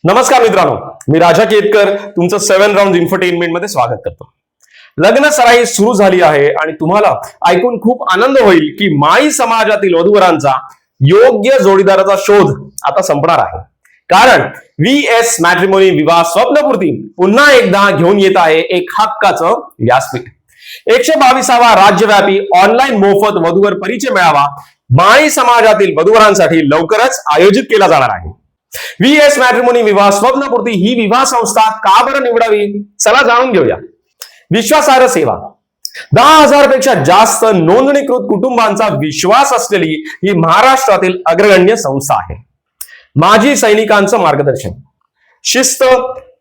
नमस्कार मित्रांनो, मी राजा केतकर तुमचं 7 राउंड इन्फोटेनमेंट मध्ये स्वागत करतो. लग्न सराई सुरू झाली आहे आणि तुम्हाला ऐकून खूप आनंद होईल की माळी समाजातील वधूवरांचा योग्य जोडीदाराचा शोध आता संपणार आहे. कारण VS मॅट्रिमोनी विवाह स्वप्नपूर्ती पुन्हा एकदा घेऊन येत आहे एक हक्काचं व्यासपीठ. 122वा राज्यव्यापी ऑनलाईन मोफत वधूवर परिचय मेळावा माळी समाजातील वधूवरांसाठी लवकरच आयोजित केला जाणार आहे. VS मॅट्रिमोनी विवाह स्वप्नपूर्ती ही विवाह संस्था का बरं निवडावी, चला जाणून घेऊया. विश्वासार्ह सेवा, 10,000 पेक्षा जास्त नोंदणीकृत कुटुंबांचा विश्वास असलेली ही महाराष्ट्रातील अग्रगण्य संस्था आहे. माजी सैनिकांचं मार्गदर्शन, शिस्त,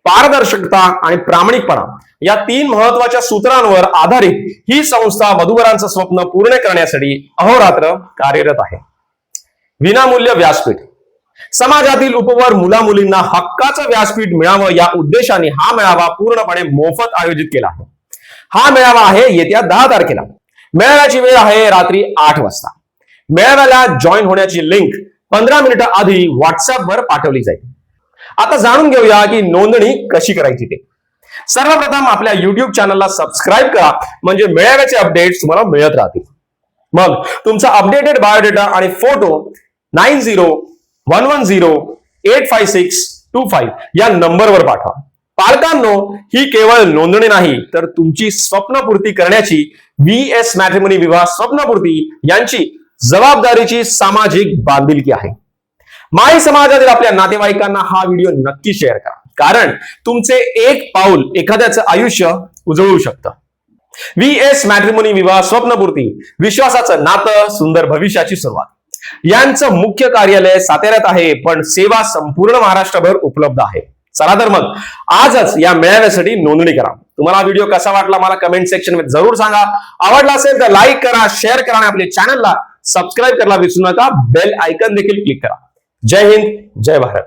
पारदर्शकता आणि प्रामाणिकपणा या 3 महत्वाच्या सूत्रांवर आधारित ही संस्था वधूवरांचं स्वप्न पूर्ण करण्यासाठी अहोरात्र कार्यरत आहे. विनामूल्य व्यासपीठ, समाजातील उपवर मुला मुलींना हक्काचं व्यासपीठ मिळावं या उद्देशाने हा मेळावा पूर्णपणे मोफत आयोजित केला आहे. हा मेळावा आहे येत्या 10 तारखेला. मेळाव्याची वेळ आहे रात्री 8 वाजता. मेळाव्याला जॉईन होण्याची लिंक 15 मिनिटं आधी व्हॉट्सअपवर पाठवली जाईल. आता जाणून घेऊया की नोंदणी कशी करायची ते. सर्वप्रथम आपल्या युट्यूब चॅनलला सबस्क्राईब करा, म्हणजे मेळाव्याचे अपडेट्स तुम्हाला मिळत राहतील. मग तुमचा अपडेटेड बायोडेटा आणि फोटो 9011085625 या नंबरवर पाठवा. पालकांनो, ही केवळ नोंदणी नाही तर तुमची स्वप्नपूर्ती करण्याची VS मॅट्रिमोनी विवाह स्वप्नपूर्ती यांची जबाबदारीची सामाजिक बांधिलकी आहे. माळी समाजातील आपल्या नातेवाईकांना हा व्हिडिओ नक्की शेअर करा, कारण तुमचे एक पाऊल एखाद्याचं आयुष्य उजळू शकतं. VS मॅट्रिमोनी विवाह स्वप्नपूर्ती, विश्वासाचं नातं, सुंदर भविष्याची सुरुवात यांचं मुख्य कार्यालय साताऱ्यात आहे, पण सेवा संपूर्ण महाराष्ट्रभर उपलब्ध आहे. चला तर मग आजच या मेळाव्यासाठी नोंदणी करा. तुम्हाला व्हिडिओ कसा वाटला मला कमेंट सेक्शन मध्ये जरूर सांगा. आवडला असेल तर लाईक करा, शेअर करा आणि आपल्या चॅनलला सबस्क्राईब करायला विसरू नका. बेल आयकॉन देखील क्लिक करा. जय हिंद, जय भारत.